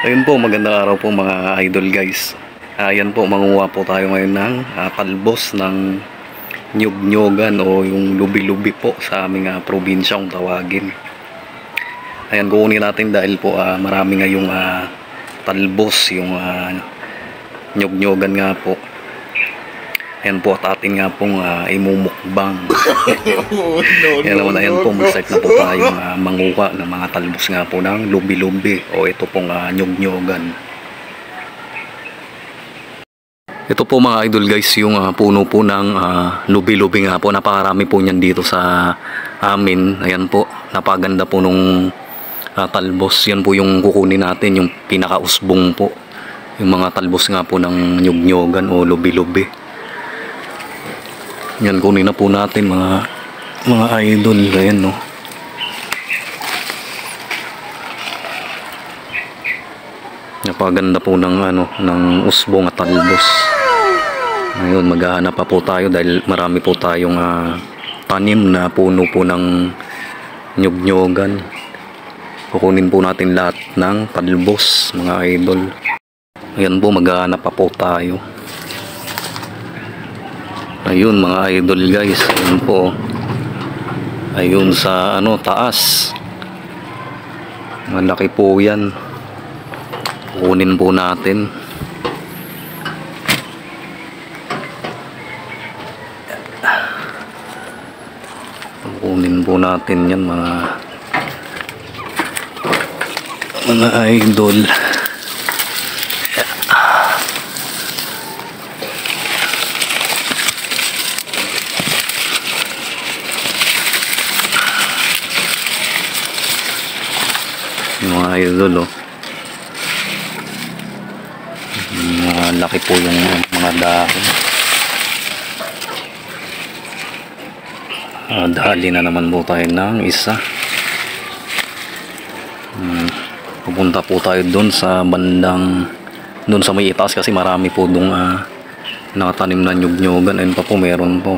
Ayun po, magandang araw po mga idol guys. Ayan po, manguha po tayo ngayon ng talbos ng nyug-nyugan o yung lubi-lubi po sa aming probinsya kung tawagin. Ayan, kukunin natin dahil po marami ngayong talbos, yung nyug-nyugan nga po. Ayan po, at atin nga pong imumukbang. Ayan po, mag-start na po tayong manguha ng mga talbos nga po ng lubi-lubi o ito pong nyug-nyugan. Ito po mga idol guys, yung puno po ng lubi-lubi nga po. Napakarami po niyan dito sa amin. Ayan po, napaganda po nung talbos. Yan po yung kukunin natin, yung pinakausbong po. Yung mga talbos nga po ng nyug-nyugan o lubi-lubi. Yan, kunin na po natin mga idol. Ayan no. Napaganda po ng ng usbong at talbos. Ngayon, maghahanap pa po tayo dahil marami po tayong tanim na puno po ng nyug-nyugan. Kukunin po natin lahat ng talbos, mga idol. Ayan po, maghahanap pa po tayo. Ayun mga idol guys, ayun po. Ayun sa taas. Malaki po yan. Kukunin po natin. Kukunin po natin yan mga idol. Mga idol laki po yung mga dahon. Dali na naman po tayo ng isa. Pupunta po tayo doon sa bandang doon sa may itaas kasi marami po doon nakatanim na nyug-nyugan. Ayun pa po, meron po.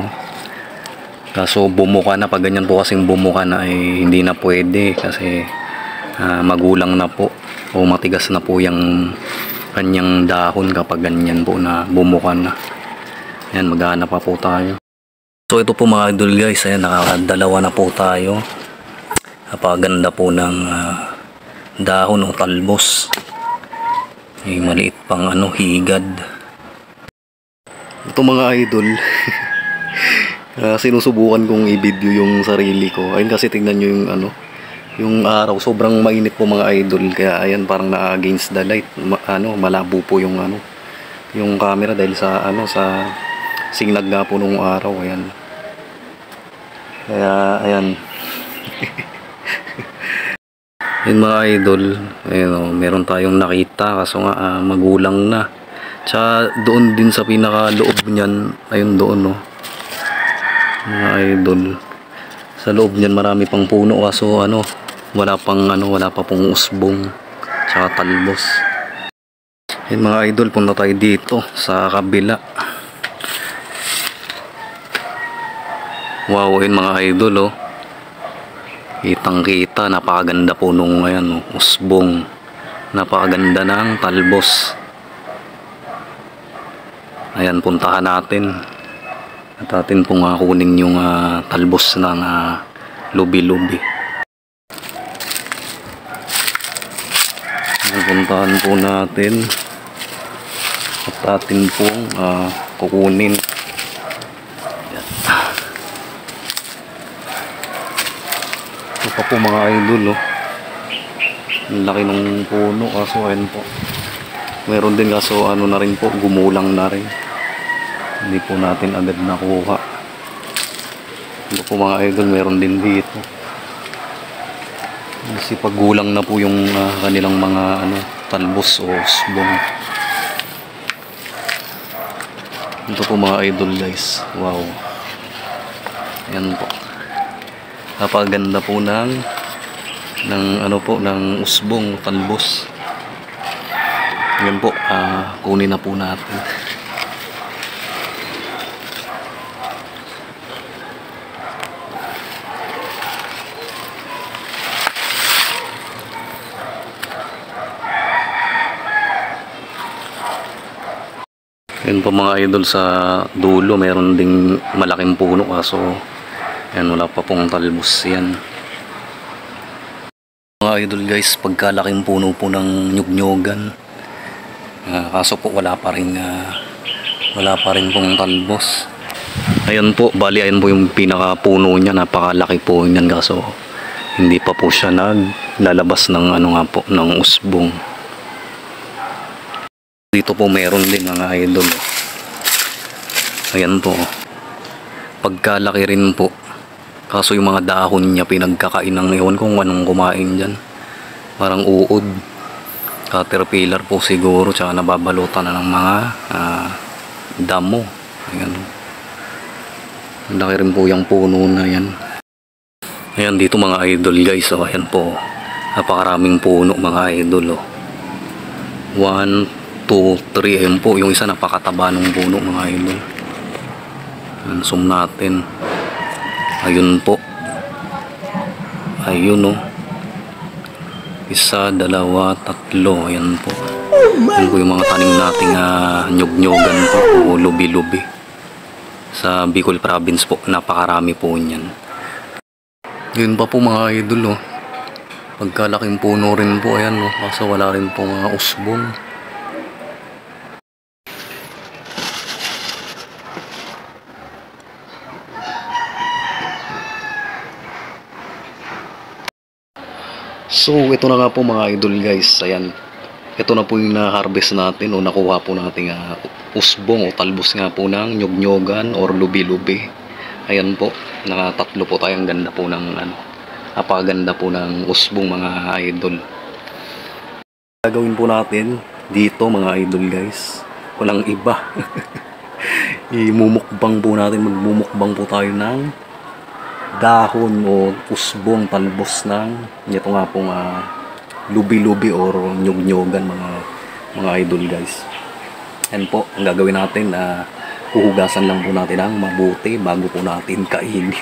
Kaso bumuka na, pag ganyan po kasing bumuka na ay hindi na pwede kasi magulang na po o matigas na po yung kanyang dahon kapag ganyan po na bumuka na. Ayan, maghahanap pa po tayo. So ito po mga idol guys, ayan, nakakadalawa na po tayo. Napaganda po ng dahon o talbos. May maliit pang higad. Ito mga idol sinusubukan kong i-video yung sarili ko. Ayun kasi tingnan nyo yung araw, sobrang mainit po mga idol, kaya ayan parang na-against the light, malabo po yung yung camera dahil sa sa sinag nga po nung araw. Ayan, kaya ayan yun mga idol, ayun meron tayong nakita kaso nga magulang na. Tsaka doon din sa pinaka loob niyan, ayun doon mga idol, sa loob niyan marami pang puno kaso wala pa pong usbong tsaka talbos. Ayun mga idol, punta tayo dito sa kabila. Wow, ayun mga idol kitang kita, napakaganda po nung usbong, napakaganda ng talbos. Ayan, puntahan natin at atin pong kunin yung talbos ng lubi-lubi. Puntahan po natin at atin pong kukunin. Ito pa po mga idol ang laki ng puno kaso ayun po, meron din kaso na rin po, gumulang na rin, hindi po natin agad nakuha. Ito po mga idol, meron din dito kasi paggulang na po yung kanilang mga talbos o usbong. Ito po mga idol guys, wow, ayan po, napaganda po ng usbong, talbos. Ayan po, kunin na po natin. Ayun po mga idol, sa dulo meron ding malaking puno kaso yan, wala pa pong talbos yan. Mga idol guys, pagkalaking puno po ng nyug-nyugan, kaso po wala pa rin pong talbos. Ayan po, bali ayan po yung pinakapuno niya, napakalaki po niyan kaso hindi pa po siya naglalabas ng ng usbong. Dito po meron din mga idol. Ayan po, pagkalaki rin po kaso yung mga dahon niya pinagkakain ng, ewan kung anong kumain dyan, parang uod, caterpillar po siguro, tsaka nababalutan na ng mga damo. Ayan, laki rin po yung puno na yan. Ayan dito mga idol guys, so ayan po, napakaraming puno mga idol. 1, 2, 3, ayan po yung isa, napakataba ng puno mga idol. Ayan, zoom natin. Ayun po, ayun isa, dalawa, tatlo, ayan po. Ayan po yung mga tanim nating nyug-nyugan po o lubi-lubi sa Bicol Province po, napakarami po niyan. Yun pa po mga idol, pagkalaking puno rin po, ayan kaso wala rin po mga usbong. So ito na nga po mga idol guys, ayan, ito na po yung na-harvest natin o nakuha po natin usbong o talbos nga po ng nyug-nyugan or lubi-lubi. Ayan po, nakatatlo po tayo. Ang ganda po ng napakaganda po ng usbong mga idol. Gagawin po natin dito mga idol guys, walang iba. Imumukbang po natin, magmumukbang po tayo ng dahon o usbong talbos ng ito nga pong lubi-lubi or nyug-nyugan mga idol guys. Yan po ang gagawin natin, huhugasan lang po natin ang mabuti bago po natin kainin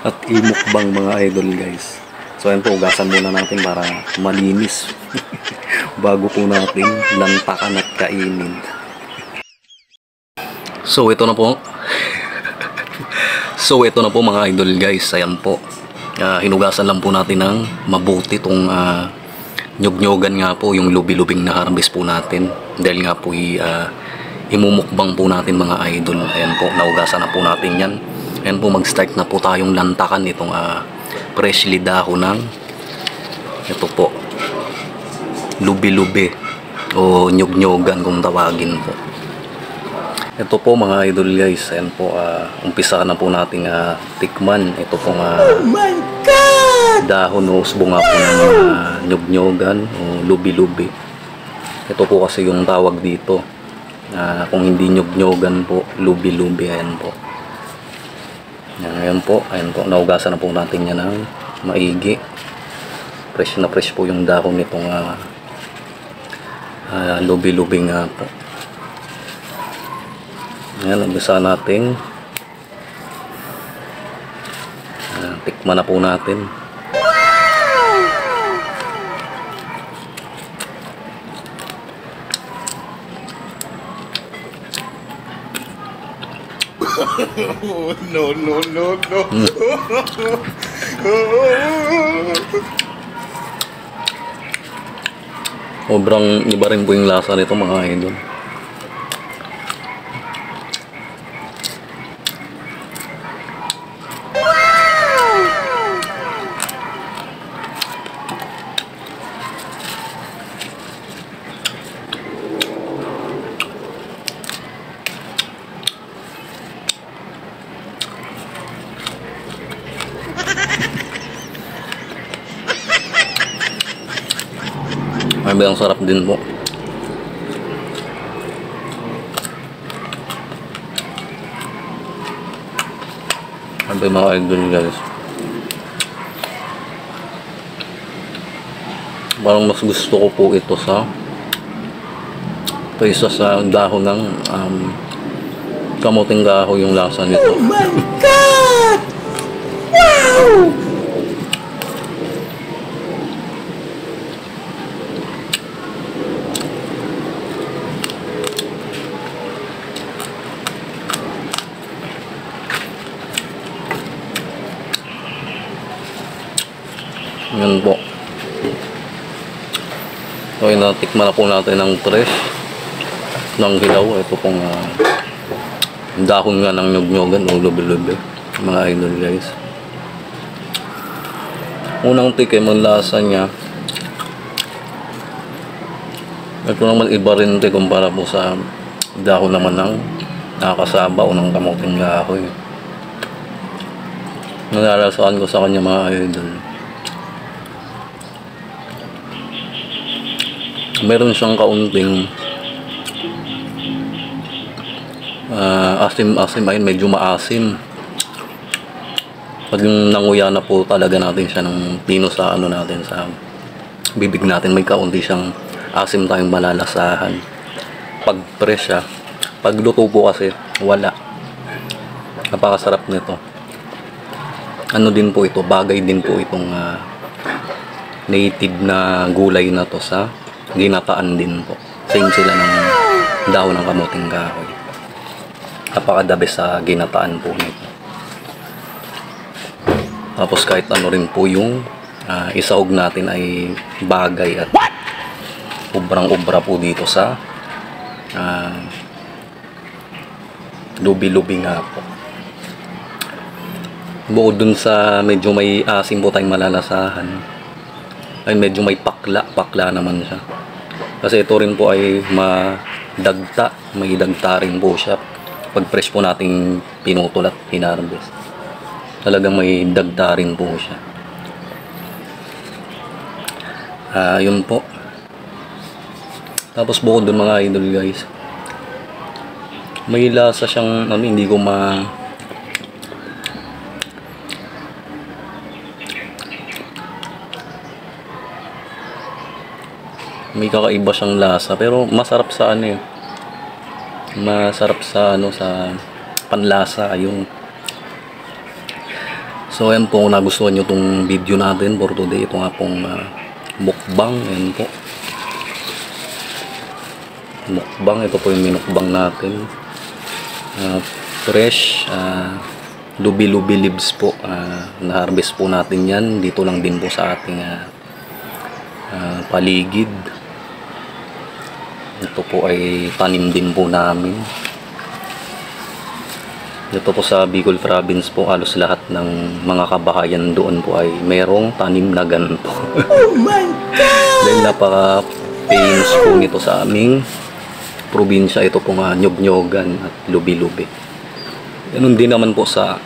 at imukbang mga idol guys. So yan po, hugasan muna natin para malinis bago po natin lantakan at kainin. So ito na po. So ito na po mga idol guys, ayan po, hinugasan lang po natin ng mabuti itong nyug-nyugan nga po, yung lubi-lubing na harvest po natin, dahil nga po imumukbang po natin mga idol. Ayan po, naugasan na po natin yan. Ayan po, mag-start na po tayong lantakan itong freshly dahon ng ito po, lubi-lubi o nyug-nyugan kung tawagin po. Ito po mga idol guys, ayan po, umpisa na po nating tikman ito pong oh my God! Dahon o usbong nga po ng nyug-nyugan o lubi-lubi. Ito po kasi yung tawag dito, kung hindi nyug-nyugan po, lubi-lubi. Ayan po, ayan po, naugasan na po natin yan ng maigi. Fresh na fresh po yung dahon nitong lubi-lubi nga po. Ayan, umpisa natin. Tikman na po natin. No. Sobrang iba rin po yung lasa nito mga idol. Ay, ang sarap din po. Ay, mga idol guys, parang mas gusto ko po ito kaysa sa dahon ng kamuting kahoy yung lasa nito. Oh my God! Wow! Yun po. So, natikman na po natin ng fresh ng hilaw. Ito pong dahon nga ng nyog-nyogan o lubi-lubi, mga idol guys. Unang tikim ang lasa niya. Ito naman iba rin ito kumpara po sa dahon naman ng nakakasaba o ng kamuting kahoy. Nalalasahan ko sa kanya mga idol. Meron siyang kaunting asim-asim, ayun, medyo maasim. Pag yung nanguya na po talaga natin siya ng pino sa ano natin, sa bibig natin, may kaunti siyang asim tayong malalasahan. Pag fresh siya, pag luto po kasi, wala. Napakasarap nito. Ano din po ito, bagay din po itong native na gulay na to sa ginataan din po. Same sila ng dahon ng kamuting kahoy. Napakadabe sa ginataan po nito. Tapos kahit ano rin po yung isahog natin ay bagay at ubrang-ubra po dito sa lubi-lubi nga po. Bukod dun sa medyo may asim po tayong malalasahan, ay medyo may pakla naman siya. Kasi ito rin po ay may dagta rin po siya. Pag fresh po nating pinutol at hinarvest, talagang may dagta rin po siya. Yun po. Tapos bukod dun mga idol guys, may lasa siyang hindi ko may kakaiba siyang lasa, pero masarap sa masarap sa sa panlasa yung. So ayan po, kung nagustuhan nyo itong video natin for today, ito nga pong mukbang. Ayan po, mukbang. Ito po yung minukbang natin, fresh lubi-lubi leaves po. Na-harvest po natin yan dito lang din po sa ating paligid. Ito po ay tanim din po namin. Ito po sa Bicol Province po, halos lahat ng mga kabahayan doon po ay merong tanim na ganito. Oh my God! Dahil napaka-famous po nito sa aming probinsya. Ito po nga nyog-nyogan at lubi-lubi. Ganun din naman po sa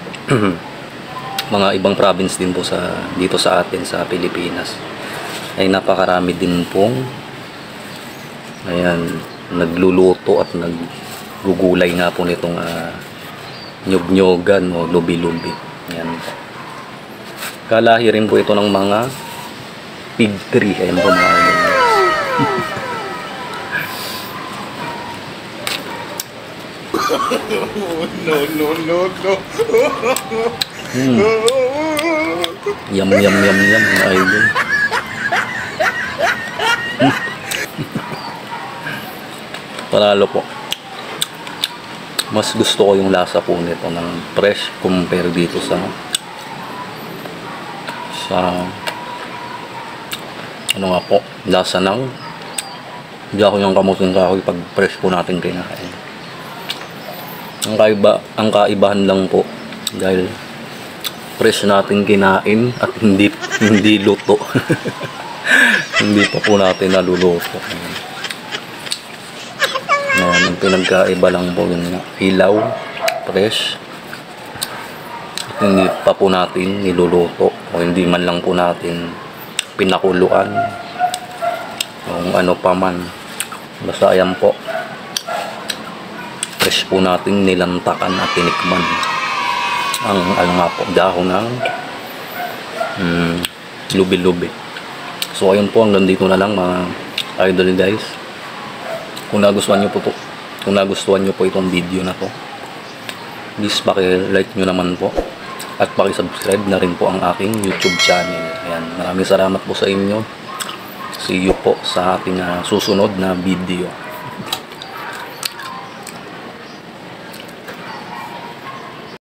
mga ibang province din po dito sa atin sa Pilipinas. Ay napakarami din pong nagluluto at naggugulay nga po nitong nyog-nyogan o lubi-lubi. Ayan po. Kalahi rin po ito ng mga pig tree. Ayan po mga No. Yum mga idol. Panalo po. Mas gusto ko yung lasa po nito ng fresh compare dito sa ano nga po, lasa ng dahon ng kamuting kahoy pag fresh po natin kinain. Ang kaibahan lang po, dahil fresh natin kinain at hindi luto. Hindi pa po natin naluluto. Ang pinagkaiba lang po yung hilaw, fresh, at hindi pa po natin niluluto o hindi man lang po natin pinakuluan o ano pa man. Basta ayan po, fresh po natin nilantakan at tinikman ang nga po, dahon ng lubi-lubi. So ayun po, hanggang dito na lang mga idol guys. Kung nagustuhan nyo po itong video na to, please paki-like nyo naman po at paki-subscribe na rin po ang aking YouTube channel. Ayan, maraming salamat po sa inyo. See you po sa ating susunod na video.